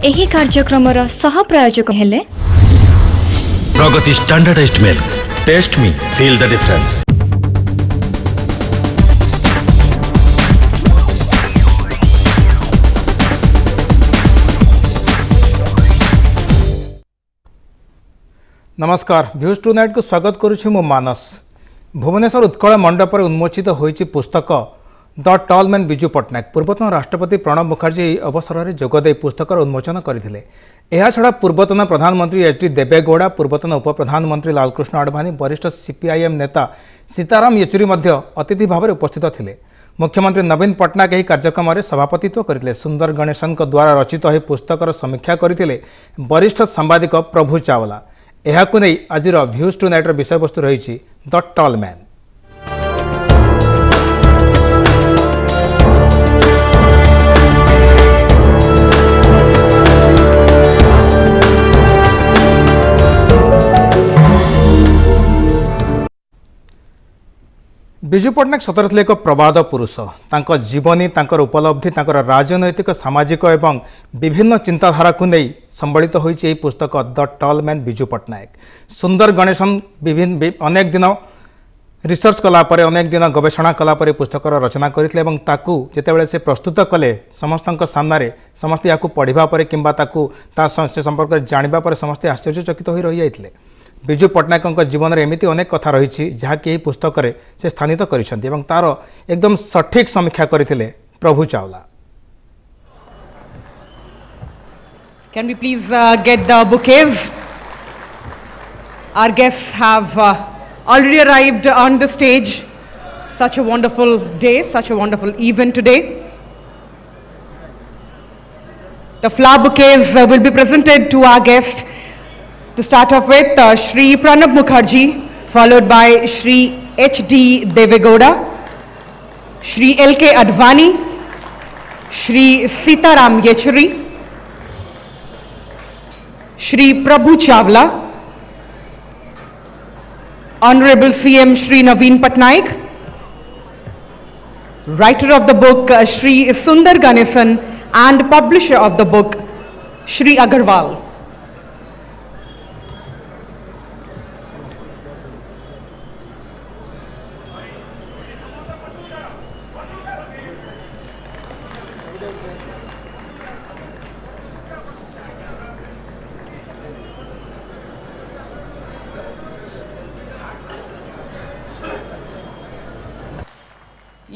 एही कार्यक्रमर सह प्रायोजक हेले Pragati standardized milk. Taste me, feel the difference. नमस्कार, व्यूज टू नाइट को स्वागत करुछि मु मानस। भुवनेश्वर उत्कल मंडप उन्मोचित होइछि पुस्तक the tall man Biju Patnaik. पूर्वतन राष्ट्रपति प्रणब मुखर्जी ଏହି ଅବସରରେ ଯୋଗଦେଇ ପୁସ୍ତକର ଉନ୍ମୋଚନ କରିଥିଲେ। ଏହାଛଡ଼ା ପୂର୍ବତନ ପ୍ରଧାନମନ୍ତ୍ରୀ ଏଚ୍.ଡି. ଦେବେଗୌଡ଼ା, ପୂର୍ବତନ ଉପପ୍ରଧାନମନ୍ତ୍ରୀ ଲାଲକୃଷ୍ଣ ଆଡଭାନୀ, ବରିଷ୍ଠ ସିପିଆଇଏମ୍ ନେତା ସୀତାରାମ ୟେଚୁରୀ ମଧ୍ୟ ଅତିଥି ଭାବରେ ଉପସ୍ଥିତ ଥିଲେ। मुख्यमंत्री नवीन पट्टनायक ଏହି କାର୍ଯ୍ୟକ୍ରମରେ ସଭାପତିତ୍ୱ କରିଥିଲେ। ସୁନ୍ଦର ଗଣେଶନଙ୍କ ଦ୍ୱାରା ରଚିତ ଏହି ପୁସ୍ତକର ସମୀକ୍ଷା କରିଥିଲେ ବରିଷ୍ଠ ସାମ୍ବାଦିକ ପ୍ରଭୁ ଚାୱଲା। ଏହାକୁ ନେଇ ଆଜିର ଭ୍ୟୁଜ୍ ଟୁ ନାଇଟ୍ର ବିଷୟବସ୍ତୁ ରହିଛି ଦ ଟଲ୍ ମ୍ୟାନ୍। विजु पट्टनायक सतरे थे एक प्रबाद पुरुष। तांको जीवनी, तांकर उपलब्धि, तांकर राजनैतिक, सामाजिक एवं विभिन्न चिंताधारा को नहीं संबलित होइछि एही पुस्तक the tall man Biju Patnaik. Sundar Ganesan विभिन्न अनेक दिन रिसर्च कलापर, अनेक दिन गवेषणा कलापर पुस्तक रचना करथिले एवं ताकू जेतेबेले से प्रस्तुत कले समस्तक सामने समस्त याकू पढ़िबा परे किंबा ताकू ता से संपर्क जानिबा परे समस्त आश्चर्यचकित होई रहि जाइथिले। विजु पट्टनायक जीवन में एमती अनेक कथा रही जहाँकि पुस्तक से स्थानित करिसेंती एवं तार एकदम सठिक समीक्षा करथिले प्रभु Chawla. Can we please get the bouquets? Our guests have already arrived on the stage. Such a wonderful day, such a wonderful event today. The flower bouquets will be presented to our guest. To start off with, Shri Pranab Mukherjee, followed by Shri H.D. Devegowda, Shri L.K. Advani, Shri Sitaram Yechuri, Shri Prabhu Chawla, Honorable CM Shri Naveen Patnaik, writer of the book Shri Sundar Ganesan, and publisher of the book Shri Agarwal.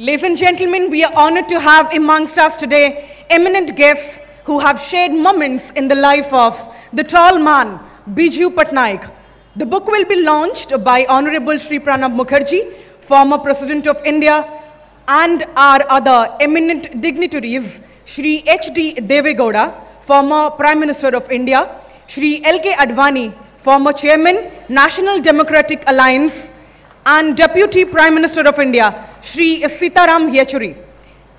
Ladies and gentlemen, we are honored to have amongst us today eminent guests who have shared moments in the life of the tall man, Biju Patnaik. The book will be launched by Honorable Shri Pranab Mukherjee, former President of India, and our other eminent dignitaries, Shri H.D. Devegowda, former Prime Minister of India, Shri L.K. Advani, former Chairman, National Democratic Alliance, and Deputy Prime Minister of India, Shri Sitaram Yechuri,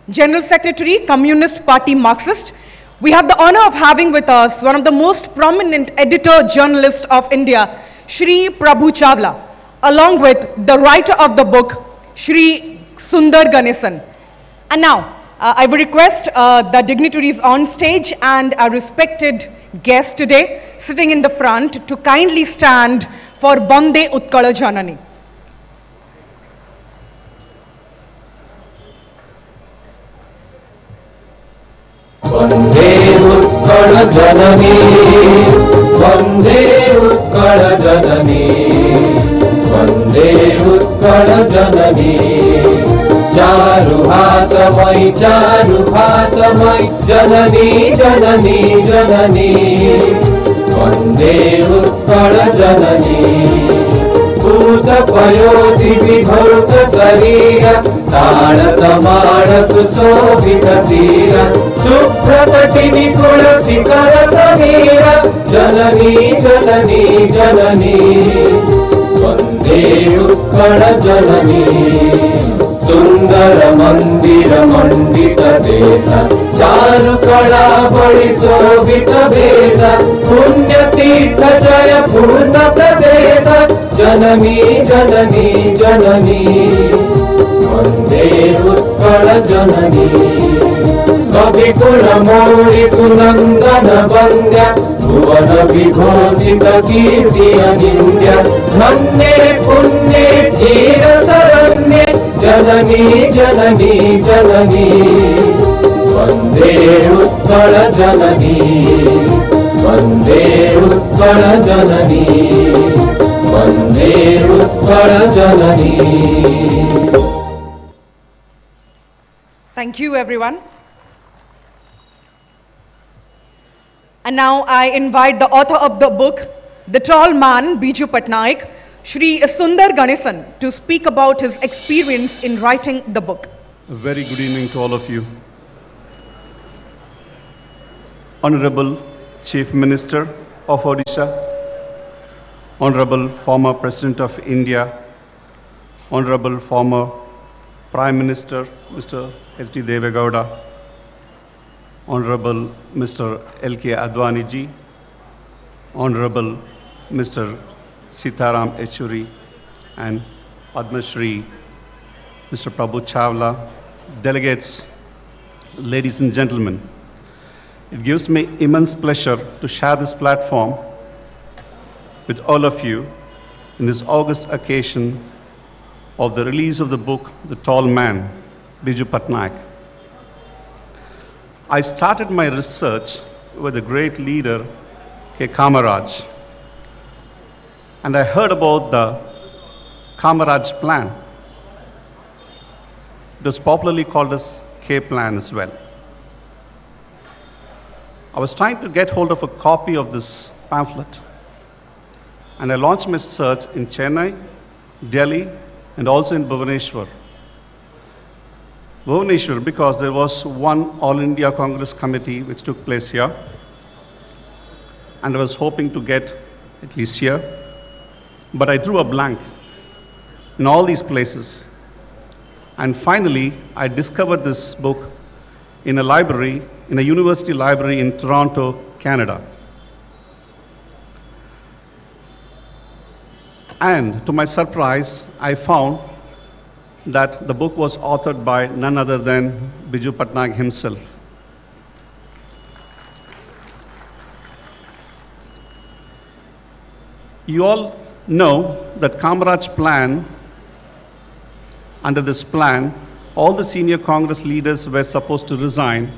General Secretary, Communist Party Marxist. We have the honor of having with us one of the most prominent editor-journalists of India, Shri Prabhu Chawla, along with the writer of the book, Shri Sundar Ganesan. And now, I would request the dignitaries on stage and our respected guest today, sitting in the front, to kindly stand for Bande Utkala Janani. वंदे उत्कल जननी, वंदे उत्कल जननी, वंदे उत्कल जननी। चारुहासमयी जननी जननी जननी, वंदे उत्कल जननी। भूत पयोधि विभूत शरीर, ताड़त मानस शोभित तीर, शुभ्रतटिनि कुल शिखर समीर, जननी जननी जननी, वंदे उत्कल जननी। सुंदर मंदिर मंडित देश, चारु कला बड़ी शोभित वेश, पुण्य तीर्थ जय पूर्ण प्रदेश, जननी जननी जननी, वंदे उत्कल जननी। विपुल मौलि सुनंदन वंद्य भुवन विघोषित कीर्ति अनिंद्य धन्ये पुण्ये धीर शरण्ये जननी जननी जननी वंदे उत्कल जननी वंदे उत्कल जननी वंदे उत्कल जननी. Thank you, everyone. And now I invite the author of the book, The Tall Man, Biju Patnaik, Shri Sundar Ganesan, to speak about his experience in writing the book. A very good evening to all of you. Honorable Chief Minister of Odisha, Honorable former President of India, Honorable former Prime Minister, Mr. H.D. Deve Gowda, Honorable Mr. L.K. Advani ji, Honorable Mr. Sitaram Yechury, and Padma Shri Mr. Prabhu Chawla, delegates, ladies and gentlemen. It gives me immense pleasure to share this platform with all of you in this august occasion of the release of the book, The Tall Man, Biju Patnaik. I started my research with the great leader, K. Kamaraj, and I heard about the Kamaraj plan. It was popularly called as K plan as well. I was trying to get hold of a copy of this pamphlet, and I launched my search in Chennai, Delhi, and also in Bhubaneswar. Bhubaneswar, because there was one All India Congress committee which took place here, and I was hoping to get at least here, but I drew a blank in all these places. And finally, I discovered this book in a library, in a university library in Toronto, Canada. And to my surprise, I found that the book was authored by none other than Biju Patnaik himself. You all know that Kamaraj plan, under this plan, all the senior Congress leaders were supposed to resign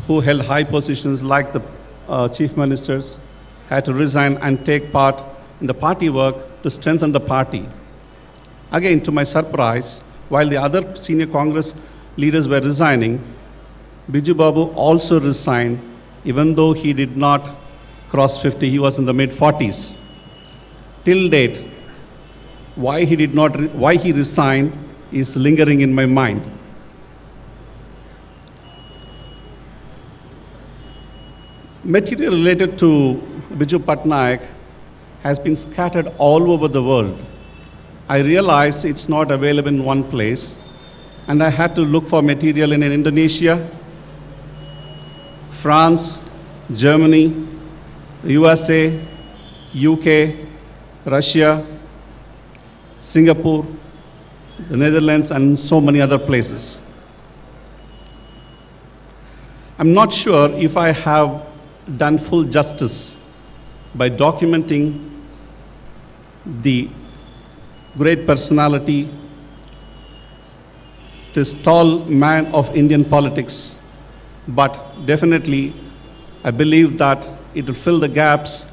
who held high positions like the chief ministers, had to resign and take part in the party work to strengthen the party. Again, to my surprise, while the other senior Congress leaders were resigning, Biju Babu also resigned, even though he did not cross 50, he was in the mid-40s. Till date, why he resigned is lingering in my mind. Material related to Biju Patnaik has been scattered all over the world. I realized it's not available in one place, and I had to look for material in Indonesia, France, Germany, USA, UK, Russia, Singapore, the Netherlands, and so many other places. I'm not sure if I have done full justice by documenting the great personality, this tall man of Indian politics, but definitely I believe that it will fill the gaps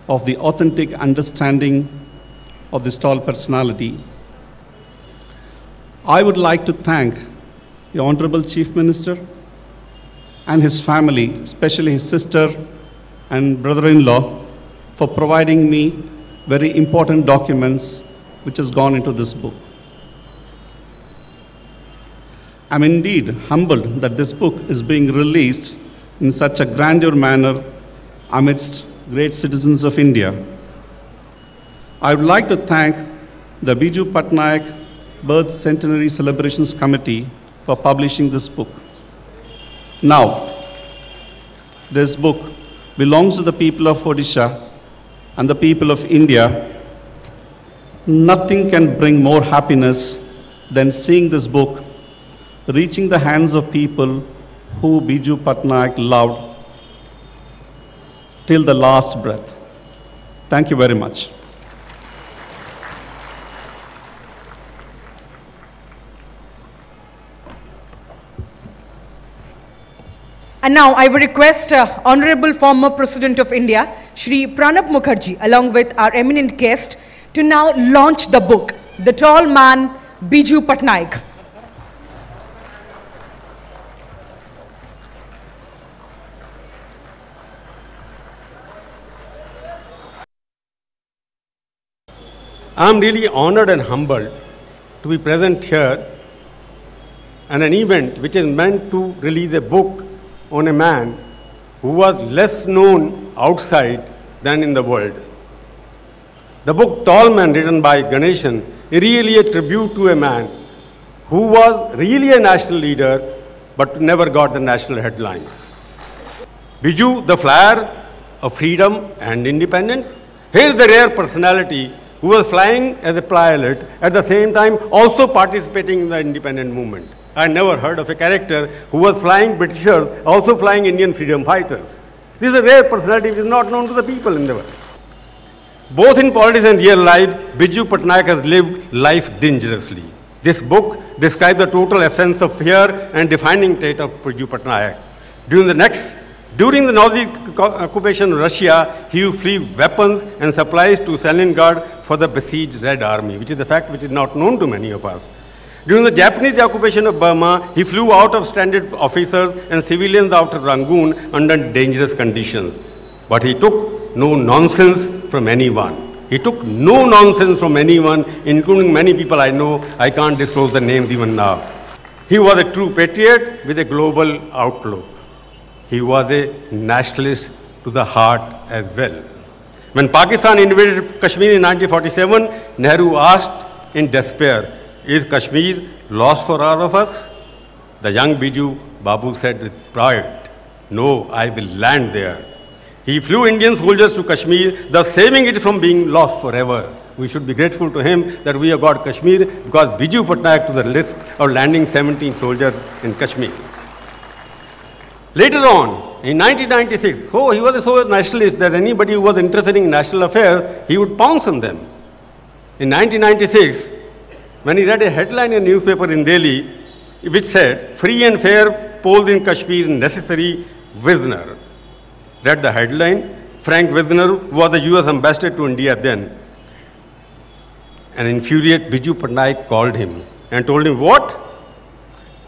of the authentic understanding of this tall personality. I would like to thank the Honorable Chief Minister and his family, especially his sister and brother-in-law, for providing me very important documents which has gone into this book. I'm indeed humbled that this book is being released in such a grandeur manner amidst great citizens of India. I would like to thank the Biju Patnaik Birth Centenary Celebrations Committee for publishing this book. Now, this book belongs to the people of Odisha and the people of India. Nothing can bring more happiness than seeing this book reaching the hands of people who Biju Patnaik loved till the last breath. Thank you very much. And now I would request Honorable former President of India, Shri Pranab Mukherjee, along with our eminent guest, to now launch the book, The Tall Man, Biju Patnaik. I am really honored and humbled to be present here at an event which is meant to release a book on a man who was less known outside than in the world. The book Tall Man, written by Ganeshan, is really a tribute to a man who was really a national leader but never got the national headlines. Biju, the flyer of freedom and independence. Here's the rare personality who was flying as a pilot, at the same time also participating in the independent movement. I never heard of a character who was flying Britishers, also flying Indian freedom fighters. This is a rare personality which is not known to the people in the world. Both in politics and real life, Biju Patnaik has lived life dangerously. This book describes the total absence of fear and defining trait of Biju Patnaik. During the Nazi occupation of Russia, he flew weapons and supplies to Stalingrad for the besieged Red Army, which is a fact which is not known to many of us. During the Japanese occupation of Burma, he flew out of stranded officers and civilians out of Rangoon under dangerous conditions. But he took no nonsense from anyone. He took no nonsense from anyone, including many people I know. I can't disclose the names even now. He was a true patriot with a global outlook. He was a nationalist to the heart as well. When Pakistan invaded Kashmir in 1947, Nehru asked in despair, "Is Kashmir lost for all of us?" The young Biju Babu said with pride, "No, I will land there." He flew Indian soldiers to Kashmir, thus saving it from being lost forever. We should be grateful to him that we have got Kashmir because Biju Patnaik to the list of landing 17 soldiers in Kashmir. Later on, in 1996, he was so nationalist that anybody who was interfering in national affairs, he would pounce on them. In 1996, when he read a headline in a newspaper in Delhi, which said, "Free and fair polls in Kashmir necessary, Wisner." Read the headline. Frank Wisner, who was the US ambassador to India then, an infuriated Biju Patnaik called him and told him, "What?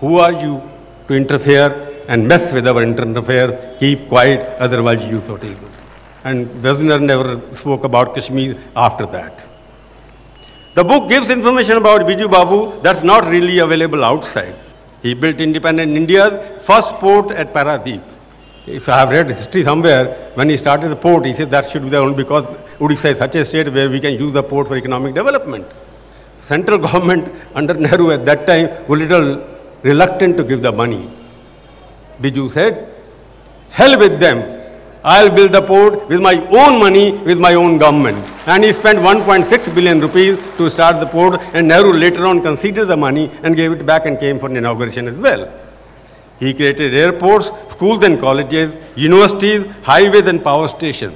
Who are you to interfere and mess with our internal affairs? Keep quiet, otherwise you so take it." And Wisner never spoke about Kashmir after that. The book gives information about Biju Babu that's not really available outside. He built independent India's first port at Paradip. If I have read history somewhere, when he started the port, he said that should be there only because Odisha is such a state where we can use the port for economic development. Central government under Nehru at that time was a little reluctant to give the money. Biju said, "Hell with them. I'll build the port with my own money, with my own government." And he spent 1.6 billion rupees to start the port, and Nehru later on conceded the money and gave it back and came for an inauguration as well. He created airports, schools and colleges, universities, highways and power stations.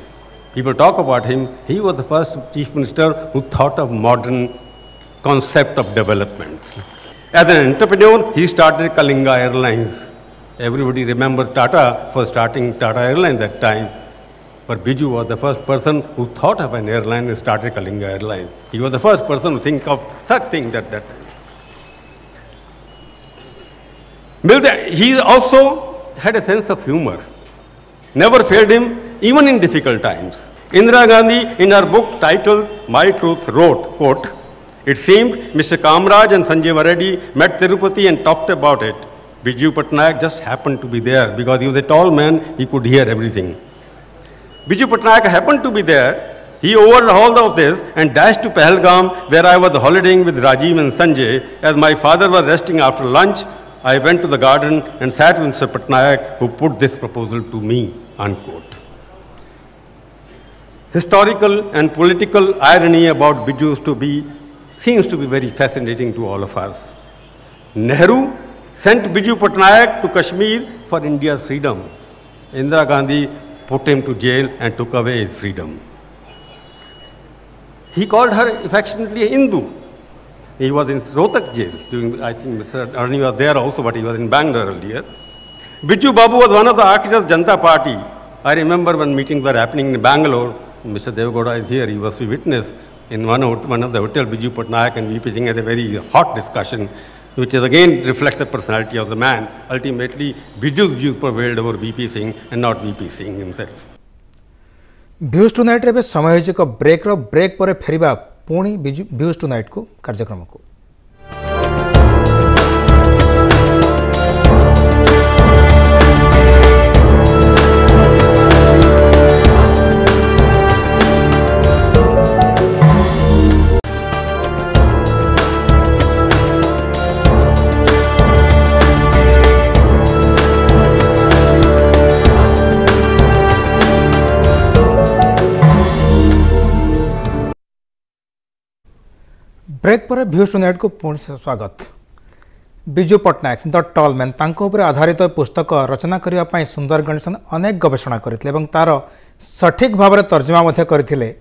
People talk about him. He was the first chief minister who thought of modern concept of development. As an entrepreneur, he started Kalinga Airlines. Everybody remembers Tata for starting Tata Airlines that time. But Biju was the first person who thought of an airline and started Kalinga Airlines. He was the first person to think of such things at that time. He also had a sense of humor. Never failed him, even in difficult times. Indira Gandhi, in her book titled My Truth, wrote, quote, "It seems Mr. Kamraj and Sanjay Reddy met Tirupati and talked about it. Biju Patnaik just happened to be there because he was a tall man, he could hear everything. Biju Patnaik happened to be there. He overhauled all of this and dashed to Pahalgam, where I was holidaying with Rajiv and Sanjay. As my father was resting after lunch, I went to the garden and sat with Mr. Patnaik, who put this proposal to me," unquote. Historical and political irony about Biju seems to be very fascinating to all of us. Nehru sent Biju Patnaik to Kashmir for India's freedom. Indira Gandhi put him to jail and took away his freedom. He called her affectionately a Hindu. He was in Rohtak jail. I think Mr. Arni was there also, but he was in Bangalore earlier. Biju Babu was one of the architects of Janata Party. I remember when meetings were happening in Bangalore, Mr. Devgowda is here, he was a witness in one of the hotel, Biju Patnaik and VP Singh had a very hot discussion, which is again reflects the personality of the man. Ultimately, Biju's views prevailed over VP Singh and not VP Singh himself. Views Tonight रे समय हो break पर फेरिबा पुणी Views Tonight को कार्यक्रम को break पर Views Tonight को पुणी स्वागत। Biju Patnaik the tall man आधारित पुस्तक रचना करने सुंदर गणेशन अनेक गवेषणा करते तार सठिक भाव में तर्जमा करते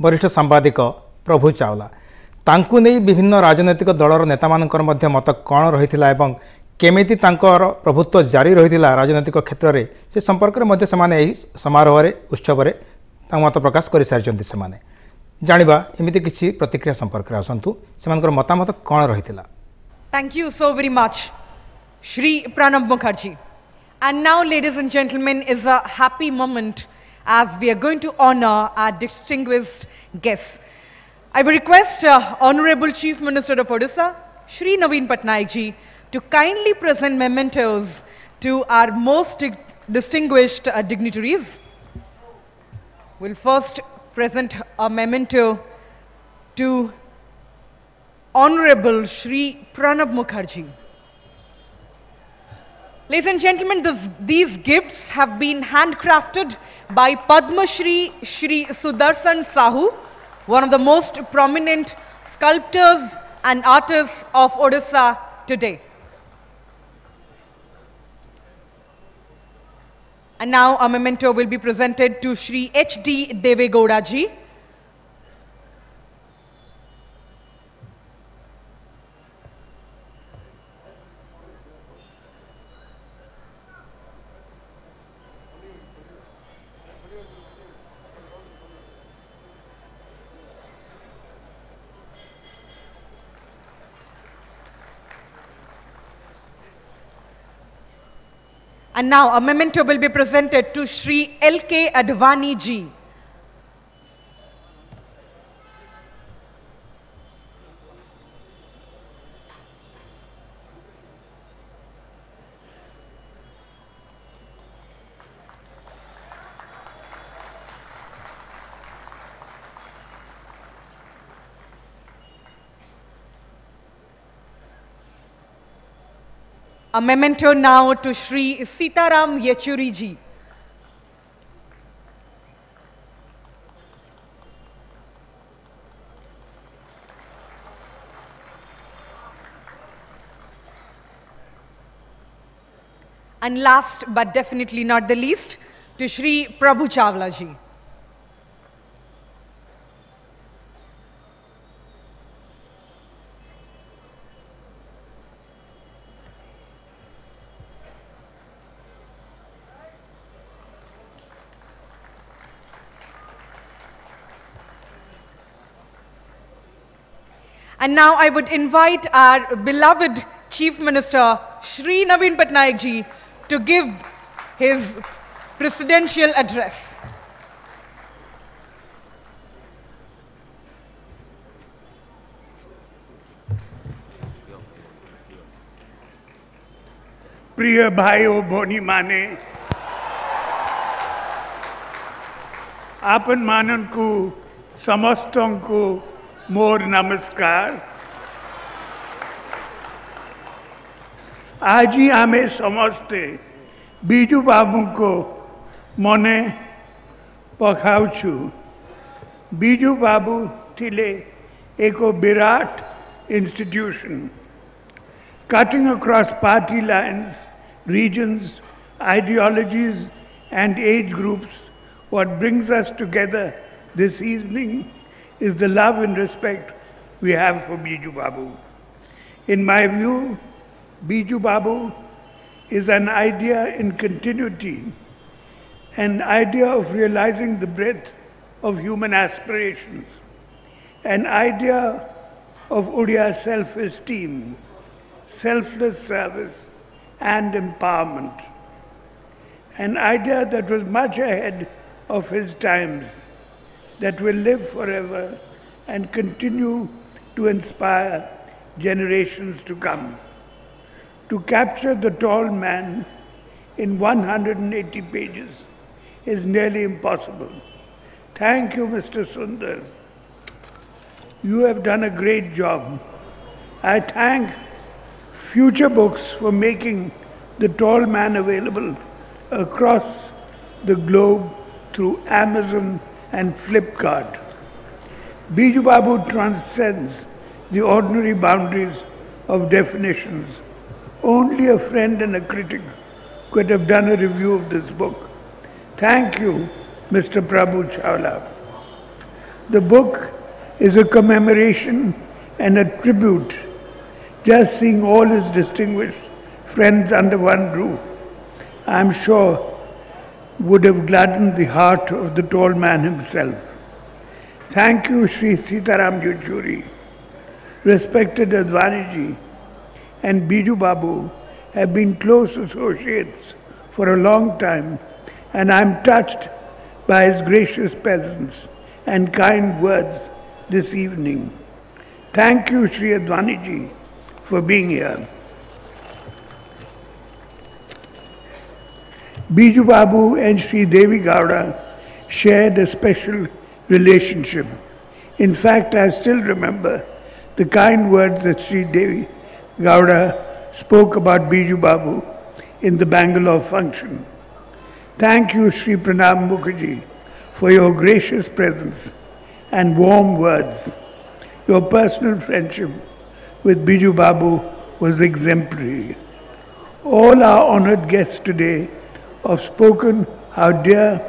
वरिष्ठ सांबादिक प्रभु चावला तांकु नहीं विभिन्न राजनैतिक दलर नेता मानकर मत कौन रही केमिति प्रभुत्व जारी रही राजनैतिक क्षेत्र में से संपर्क में समारोह उत्सव मत प्रकाश कर सारी से जानिबा एमिति किछि प्रतिक्रिया संपर्क आसंतु सेमानकर मतामत कौन रहितिला। Thank you so very much, Shri Pranab Mukherjee. And now, ladies and gentlemen, is a happy moment as we are going to honor our distinguished guests. I will request Honorable Chief Minister of Odisha, Shri Naveen Patnaik ji, to kindly present mementos to our most distinguished dignitaries. We'll first present a memento to Honorable Shri Pranab Mukherjee. Ladies and gentlemen, these gifts have been handcrafted by Padma Shri Shri Sudarshan Sahu, one of the most prominent sculptors and artists of Odisha today. And now a memento will be presented to Shri H.D. Devegowda ji. And now a memento will be presented to Shri L.K. Advani ji. A memento now to Shri Sitaram Yechuri ji. And last but definitely not the least, to Shri Prabhu Chawla ji. And now I would invite our beloved Chief Minister, Shri Naveen Patnaik ji, to give his presidential address. प्रिय भाइयों भोनी माने आपन मानन को समस्तों को मोर नमस्कार। आज ही हमें समझते बीजू बाबू को मने पखाउछु। बीजू बाबू थिले एको विराट institution cutting across party lines, regions, ideologies, and age groups, what brings us together this evening is the love and respect we have for Biju Babu. In my view, Biju Babu is an idea in continuity, an idea of realizing the breadth of human aspirations, an idea of Odia self-esteem, selfless service, and empowerment. An idea that was much ahead of his times, that will live forever and continue to inspire generations to come. To capture the tall man in 180 pages is nearly impossible. Thank you, Mr. Sundar. You have done a great job. I thank Future Books for making the tall man available across the globe through Amazon and Flipkart. Biju Babu transcends the ordinary boundaries of definitions. Only a friend and a critic could have done a review of this book. Thank you, Mr. Prabhu Chawla. The book is a commemoration and a tribute. Just seeing all his distinguished friends under one roof, I am sure would have gladdened the heart of the tall man himself. Thank you, Sri Sitaram Yechuri. Respected Advaniji and Biju Babu have been close associates for a long time, and I am touched by his gracious presence and kind words this evening. Thank you, Sri Advaniji, for being here. Biju Babu and Sri Devi Gowda shared a special relationship. In fact, I still remember the kind words that Sri Devi Gowda spoke about Biju Babu in the Bangalore function. Thank you, Sri Pranab Mukherjee, for your gracious presence and warm words. Your personal friendship with Biju Babu was exemplary. All our honored guests today have spoken how dear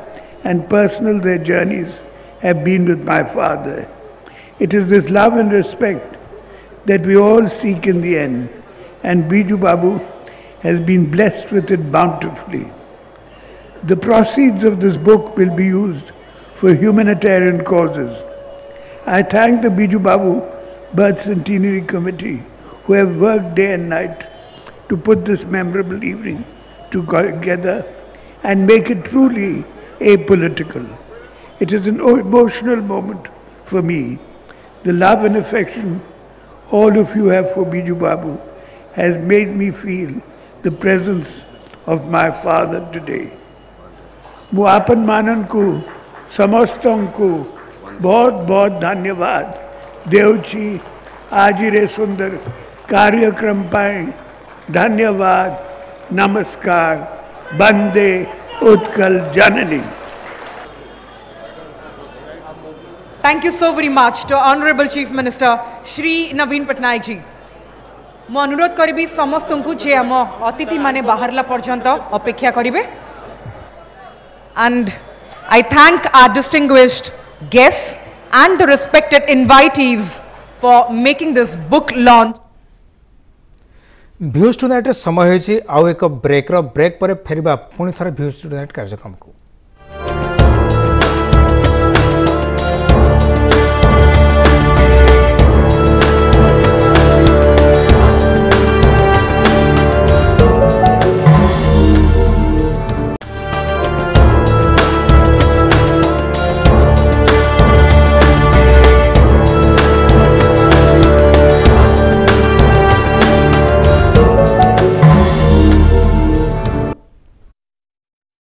and personal their journeys have been with my father. It is this love and respect that we all seek in the end, and Biju Babu has been blessed with it bountifully. The proceeds of this book will be used for humanitarian causes. I thank the Biju Babu Birth Centenary Committee who have worked day and night to put this memorable evening together and make it truly apolitical. It is an emotional moment for me. The love and affection all of you have for Biju Babu has made me feel the presence of my father today. Mu apan manan ko samastan ko bahut bahut dhanyavad devchi ajire sundar karyakram pai dhanyavad namaskar bande utkal janani. Thank you so very much to Honorable Chief Minister Shri Naveen Patnaik ji. Mo अनुरोध करिबी समस्तंकु जे हम अतिथि माने बाहरला पर्यंत अपेक्षा करिवे. And I thank our distinguished guests and the respected invitees for making this book launch. भ्यूज tonight समय होइछि आउ एक ब्रेक पर फेरिबा पुणी थरे भ्यूज टुनाइट कार्यक्रम को।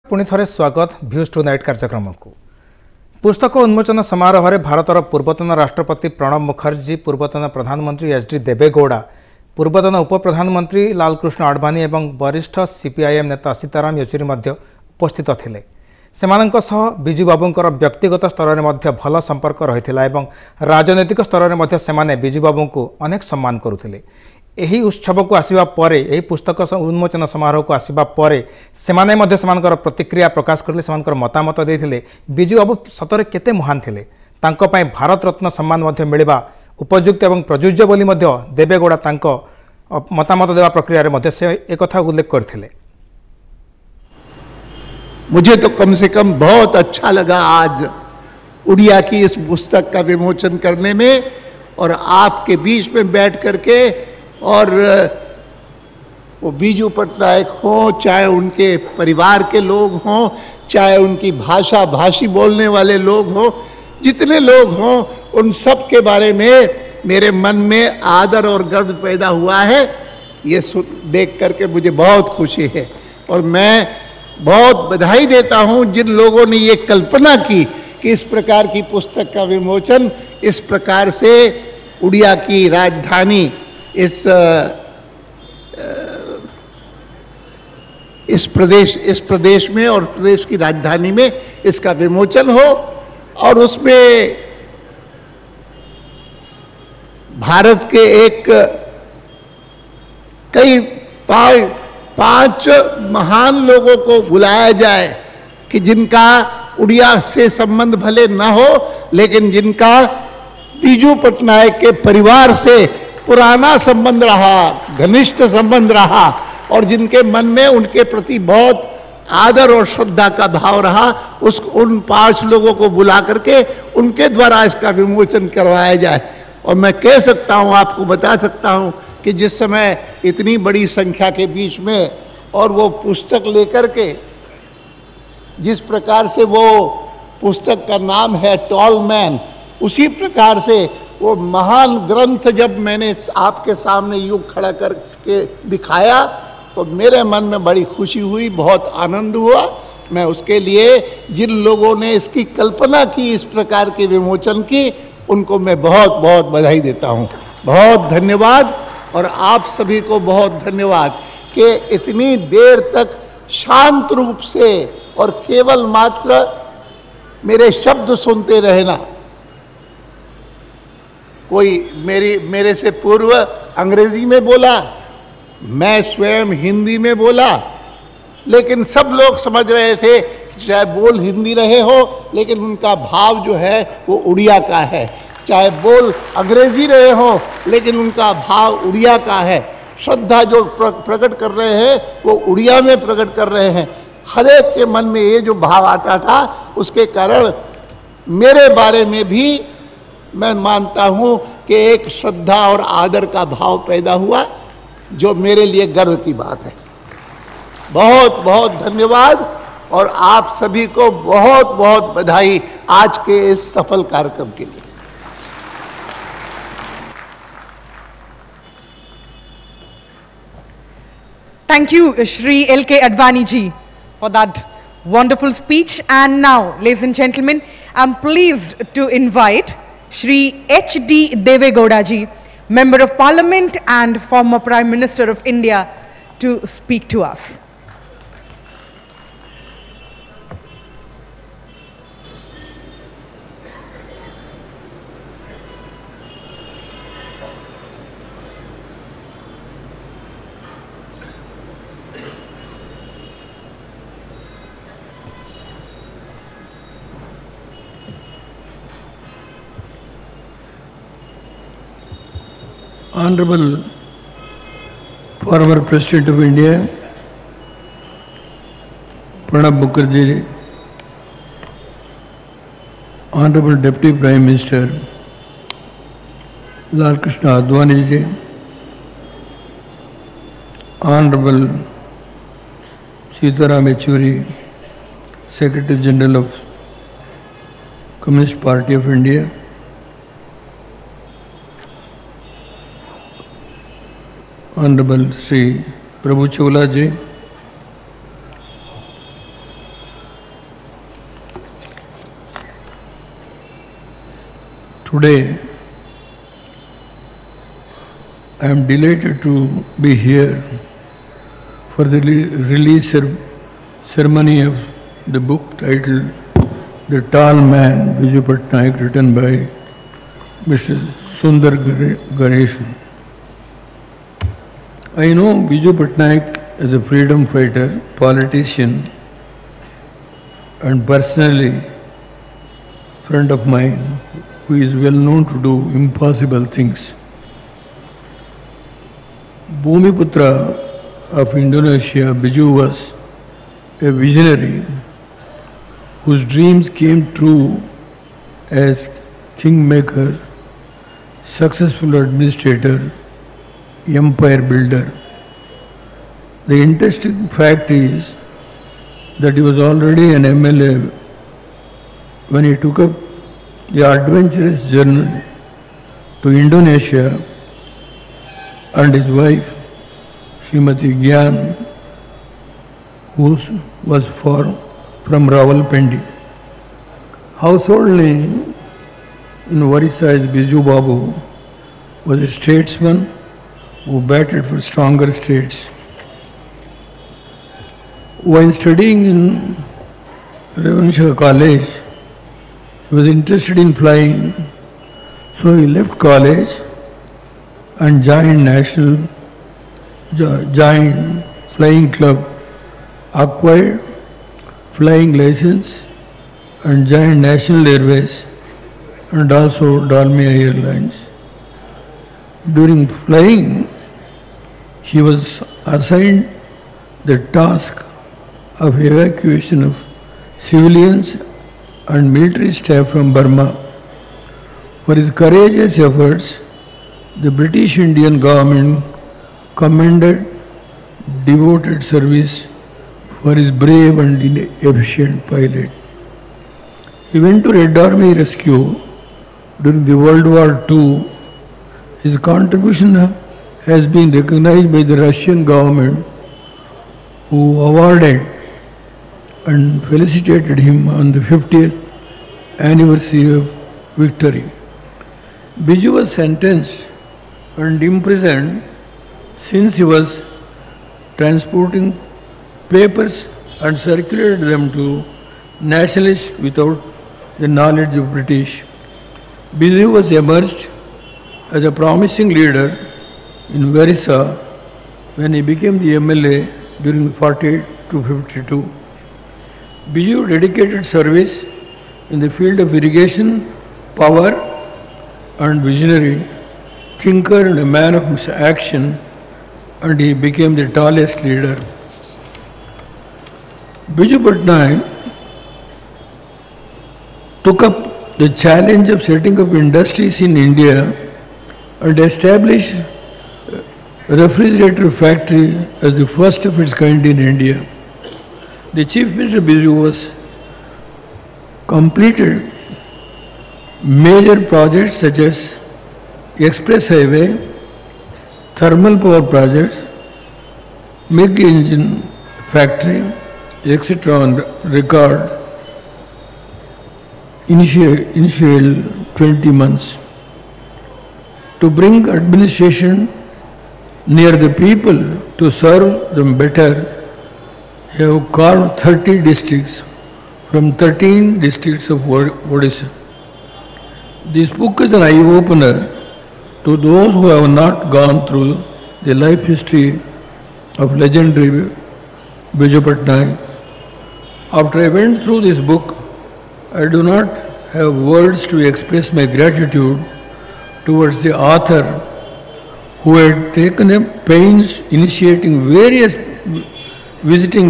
पुणी थरे स्वागत भ्यूज टू नाइट कार्यक्रम को। पुस्तक उन्मोचन समारोह में भारतर पूर्वतन राष्ट्रपति प्रणब मुखर्जी, पूर्वतन प्रधानमंत्री एच.डी. देवेगौड़ा, पूर्वतन उप प्रधानमंत्री लालकृष्ण आडवाणी और वरिष्ठ सीपीआईएम नेता सीताराम येचुरी उपस्थित थिले। सेमानंक सह बिजू बाबूंकर व्यक्तिगत स्तर में भल संपर्क रही और राजनैतिक स्तर में सेमाने बिजू बाबू को अनेक सम्मान करुथिले। यही उत्सव को आसवा पर यही पुस्तक उन्मोचन समारोह को आसवा पर सेमाने मध्य समानकर प्रतिक्रिया प्रकाश करले समानकर मतामत देथिले बिजू अब सतरे केते महान थिले तांको पय भारत रत्न सम्मान मध्य मिलिबा उपयुक्त एवं प्रयोज्य बोली मध्य देवेगौड़ा तांको मतामत देवा प्रक्रिया रे मध्य से एक कथा उल्लेख करथिले। मुझे तो कम से कम बहुत अच्छा लगा आज उड़िया की इस पुस्तक का विमोचन करने में और आपके बीच में बैठ करके, और वो बीजू पटनायक हों, चाहे उनके परिवार के लोग हों, चाहे उनकी भाषी बोलने वाले लोग हों, जितने लोग हों, उन सब के बारे में मेरे मन में आदर और गर्व पैदा हुआ है। ये देख करके मुझे बहुत खुशी है और मैं बहुत बधाई देता हूं जिन लोगों ने ये कल्पना की कि इस प्रकार की पुस्तक का विमोचन इस प्रकार से उड़िया की राजधानी इस प्रदेश में और प्रदेश की राजधानी में इसका विमोचन हो और उसमें भारत के कई 5 महान लोगों को बुलाया जाए कि जिनका उड़िया से संबंध भले न हो लेकिन जिनका बीजू पटनायक के परिवार से पुराना संबंध रहा, घनिष्ठ संबंध रहा और जिनके मन में उनके प्रति बहुत आदर और श्रद्धा का भाव रहा, उन 5 लोगों को बुला करके उनके द्वारा इसका विमोचन करवाया जाए। और मैं कह सकता हूं, आपको बता सकता हूं कि जिस समय इतनी बड़ी संख्या के बीच में और वो पुस्तक लेकर के, जिस प्रकार से वो पुस्तक का नाम है टॉल मैन, उसी प्रकार से वो महान ग्रंथ जब मैंने आपके सामने यूं खड़ा करके दिखाया तो मेरे मन में बड़ी खुशी हुई, बहुत आनंद हुआ। मैं उसके लिए जिन लोगों ने इसकी कल्पना की, इस प्रकार के विमोचन की, उनको मैं बहुत बहुत बधाई देता हूं। बहुत धन्यवाद और आप सभी को बहुत धन्यवाद कि इतनी देर तक शांत रूप से और केवल मात्र मेरे शब्द सुनते रहना। कोई मेरे से पूर्व अंग्रेजी में बोला, मैं स्वयं हिंदी में बोला, लेकिन सब लोग समझ रहे थे चाहे बोल हिंदी रहे हो लेकिन उनका भाव जो है वो उड़िया का है, चाहे बोल अंग्रेजी रहे हो लेकिन उनका भाव उड़िया का है। श्रद्धा जो प्रकट कर रहे हैं वो उड़िया में प्रकट कर रहे हैं। हर एक के मन में ये जो भाव आता था उसके कारण मेरे बारे में भी मैं मानता हूँ कि एक श्रद्धा और आदर का भाव पैदा हुआ, जो मेरे लिए गर्व की बात है। बहुत बहुत धन्यवाद और आप सभी को बहुत बहुत बधाई आज के इस सफल कार्यक्रम के लिए। Thank you, Shri L.K. Advani ji, for that wonderful speech. And now, ladies and gentlemen, I'm pleased to invite Shri H.D. Devegowda ji, Member of Parliament and former Prime Minister of India, to speak to us. Honorable former President of India, Pranab Mukherjee, Honorable Deputy Prime Minister, Lal Krishna Advani ji, Honorable Sitaram Yechury, Secretary General of Communist Party of India, Honorable Sri Prabhu Chola ji, today I am delighted to be here for the release ceremony of the book titled The Tall Man, Biju Patnaik, written by Mr. Sundar Ganesan. I know Biju Patnaik as a freedom fighter, politician, and personally friend of mine who is well known to do impossible things. Bhumiputra of Indonesia, Biju was a visionary whose dreams came true as kingmaker, successful administrator, empire builder. The interesting fact is that he was already an MLA when he took up the adventurous journey to Indonesia, and his wife, Srimati Gyan, who was from Rawalpindi. Household name in Orissa is Biju Babu, was a statesman who battled for stronger states. While studying in Revansha College, he was interested in flying, so he left college and joined flying club, acquired flying license and joined National Airways and also Dalmia Airlines. During flying, he was assigned the task of evacuation of civilians and military staff from Burma. For his courageous efforts, the British Indian government commended devoted service for his brave and efficient pilot. He went to Red Army rescue during the World War II. His contribution has been recognized by the Russian government, who awarded and felicitated him on the 50th anniversary of victory. Biju was sentenced and imprisoned since he was transporting papers and circulated them to nationalists without the knowledge of British. Biju was emerged as a promising leader in Orissa when he became the MLA during 48 to 52. Biju dedicated service in the field of irrigation, power, and visionary, thinker and a man of action, and he became the tallest leader. Biju Patnaik took up the challenge of setting up industries in India and established a refrigerator factory as the first of its kind in India. The Chief Minister Biju was completed major projects such as express highway, thermal power projects, MiG engine factory, etc. on record initial 20 months. To bring administration near the people to serve them better, he have carved 30 districts from 13 districts of Odisha. This book is an eye-opener to those who have not gone through the life history of legendary Biju Patnaik. After I went through this book, I do not have words to express my gratitude towards the author who had taken a pains visiting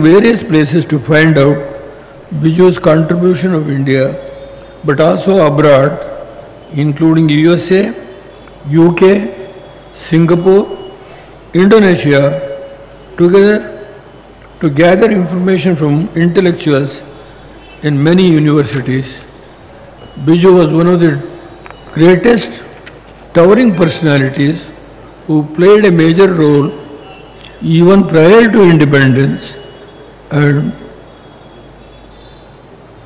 various places to find out Biju's contribution of India, but also abroad, including USA, UK, Singapore, Indonesia, together to gather information from intellectuals in many universities. Biju was one of the greatest towering personalities who played a major role even prior to independence, and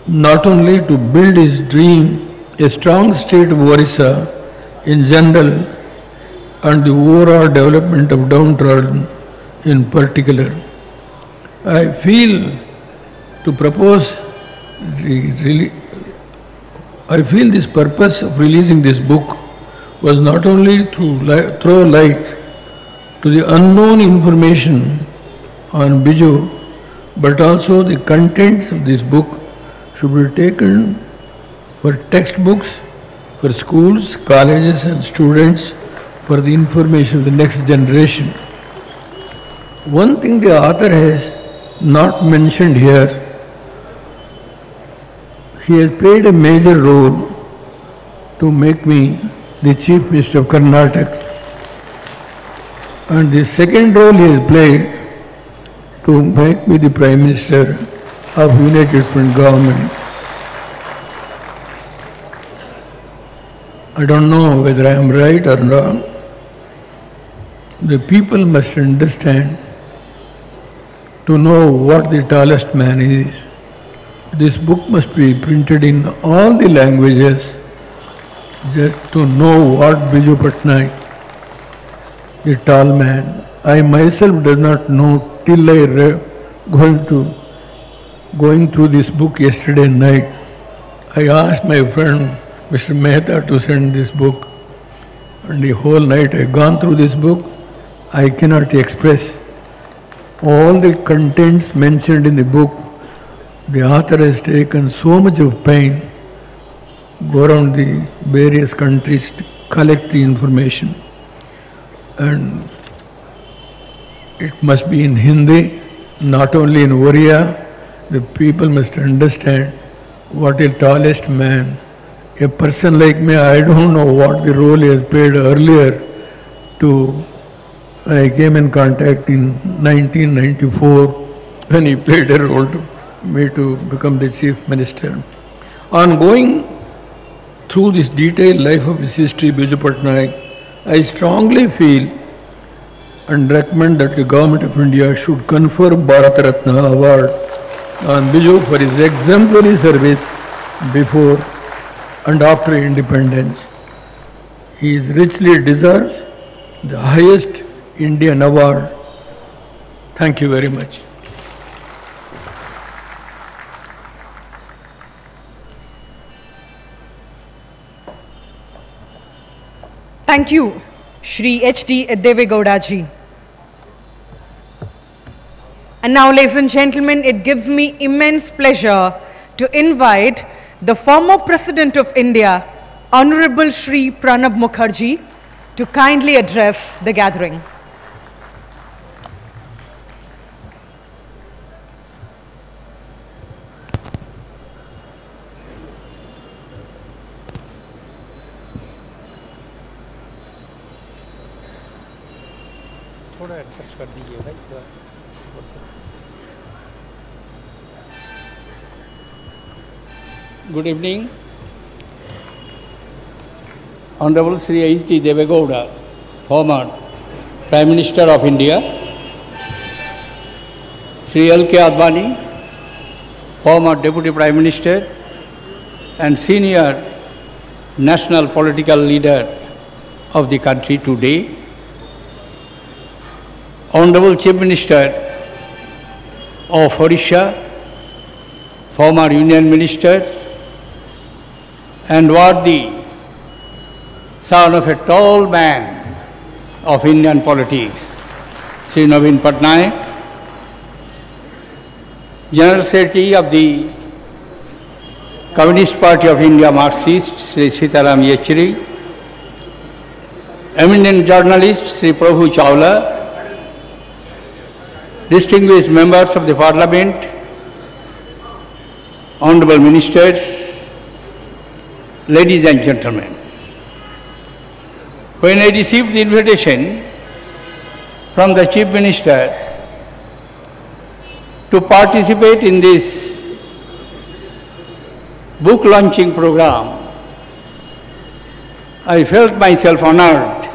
not only to build his dream, a strong state of Orissa in general and the overall development of downtrodden in particular. I feel to propose I feel this purpose of releasing this book was not only to throw light to the unknown information on Biju, but also the contents of this book should be taken for textbooks, for schools, colleges and students, for the information of the next generation. One thing the author has not mentioned here, he has played a major role to make me the Chief Minister of Karnataka. And the second role he has played to make me the Prime Minister of United Front Government. I don't know whether I am right or wrong. The people must understand to know what the tallest man is. This book must be printed in all the languages just to know what Biju Patnaik, the tall man. I myself does not know till I going through this book yesterday night. I asked my friend Mr. Mehta to send this book, and the whole night I gone through this book. I cannot express all the contents mentioned in the book. The author has taken so much of pain, go around the various countries to collect the information, and it must be in Hindi, not only in Oriya. The people must understand what is tallest man. A person like me, I don't know what the role he has played earlier to, I came in contact in 1994 when he played a role to me to become the Chief Minister. On going through this detailed life of his history, Biju Patnaik, I strongly feel and recommend that the Government of India should confer Bharat Ratna Award on Biju for his exemplary service before and after independence. He is richly deserves the highest Indian award. Thank you very much. Thank you, Shri H.D. Devegowda ji. And now, ladies and gentlemen, it gives me immense pleasure to invite the former President of India, Honorable Shri Pranab Mukherjee, to kindly address the gathering. Good evening. Honorable Sri H.D. Devegowda, former Prime Minister of India, Sri L.K. Advani, former Deputy Prime Minister and senior national political leader of the country today, Honorable Chief Minister of Odisha, former Union Ministers, and worthy son of a tall man of Indian politics, Sri Naveen Patnaik, General Secretary of the Communist Party of India Marxist, Sri Sitaram Yechury, eminent journalist Sri Prabhu Chawla, distinguished members of the Parliament, honorable ministers, ladies and gentlemen. When I received the invitation from the Chief Minister to participate in this book launching program, I felt myself honored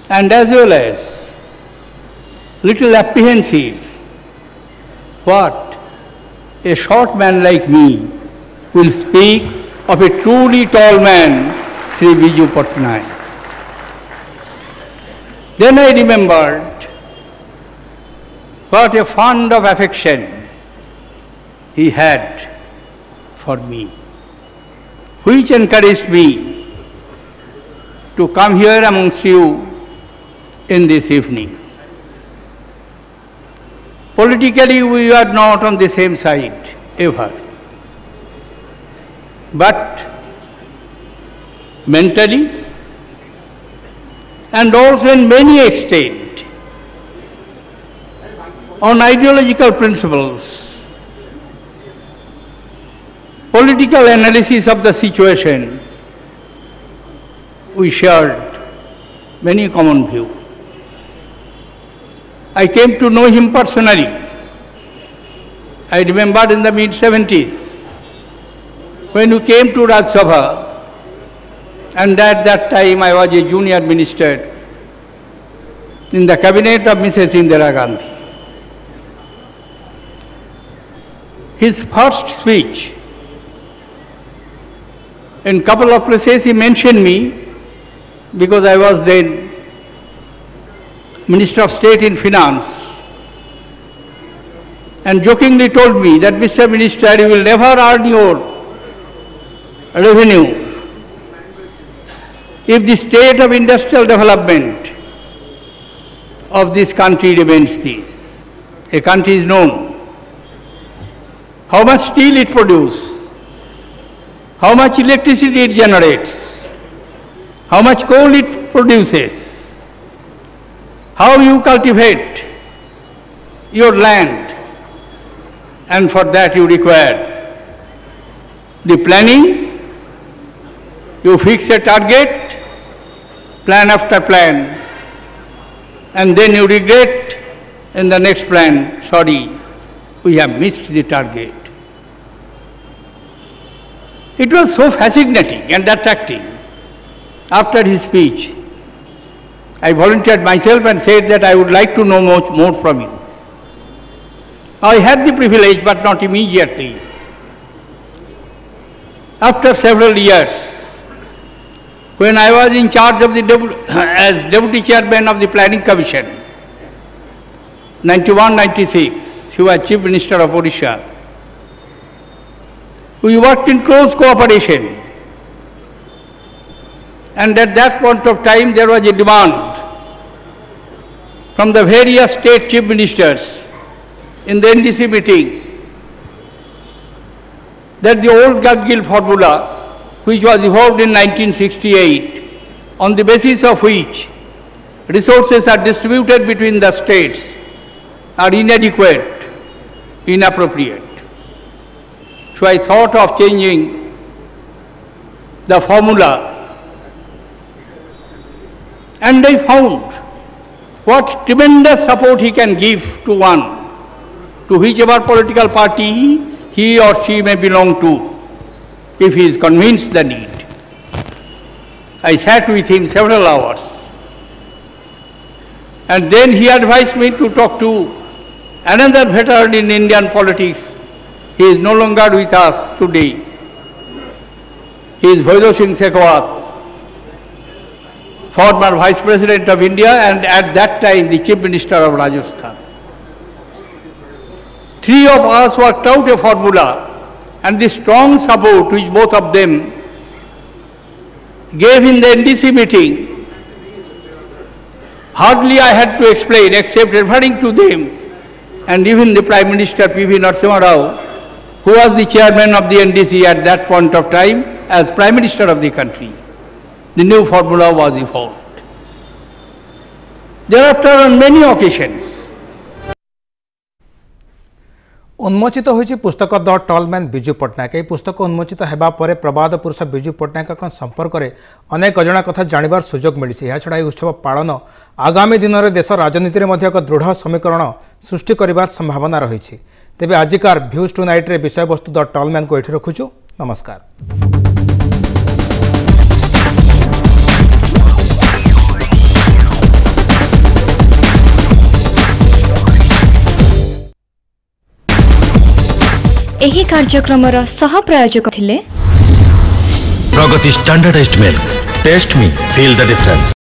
and as well as little apprehensive. What a short man like me will speak of a truly tall man, Sri Biju Patnaik. Then I remembered what a fund of affection he had for me, which encouraged me to come here amongst you in this evening. Politically, we are not on the same side ever, but mentally and also in many extent on ideological principles, political analysis of the situation, we shared many common views. I came to know him personally. I remember in the mid-70s when he came to Rajya Sabha, and at that time I was a junior minister in the cabinet of Mrs. Indira Gandhi. His first speech, in couple of places he mentioned me because I was then Minister of State in Finance, and jokingly told me that, Mr. Minister, you will never earn your revenue if the state of industrial development of this country remains this. A country is known how much steel it produces, how much electricity it generates, how much coal it produces, how you cultivate your land, and for that you require the planning, you fix a target, plan after plan, and then you regret in the next plan, sorry, we have missed the target. It was so fascinating and attractive. After his speech, I volunteered myself and said that I would like to know more from him. I had the privilege, but not immediately. After several years, when I was in charge of the as Deputy Chairman of the Planning Commission, 91-96, he was Chief Minister of Odisha. We worked in close cooperation. And at that point of time, there was a demand from the various state chief ministers in the NDC meeting that the old Gadgil formula, which was evolved in 1968, on the basis of which resources are distributed between the states, are inadequate, inappropriate. So I thought of changing the formula. And I found what tremendous support he can give to one, to whichever political party he or she may belong to, if he is convinced the need. I sat with him several hours, and then he advised me to talk to another veteran in Indian politics. He is no longer with us today. He is Bhairav Singh Shekhawat, former Vice President of India and at that time the Chief Minister of Rajasthan. Three of us worked out a formula, and the strong support which both of them gave in the NDC meeting, hardly I had to explain except referring to them, and even the Prime Minister P.V. Narasimha Rao, who was the chairman of the NDC at that point of time as Prime Minister of the country. The new formula was evolved. Thereafter, on many occasions, उन्मोचित होइछि पुस्तक the tall man Biju Patnaik. पुस्तक उन्मोचित हेबा परे प्रबाद पुरुष बिजू पट्टनायक संपर्क में अनेक अजणा कथा जानिबार सुजोग मिलिछि। या छडा उत्सव पालन आगामी दिन में देश राजनीति में एक दृढ़ समीकरण सृष्टि करिबार संभावना रही। तेबे आजिकार भ्यूज टू नाइट रे विषय वस्तु द टॉल मैन को एठी रखुछु। नमस्कार। एही कार्यक्रमर सह प्रायोजक थिले Pragati standardized milk. Taste me, feel the difference.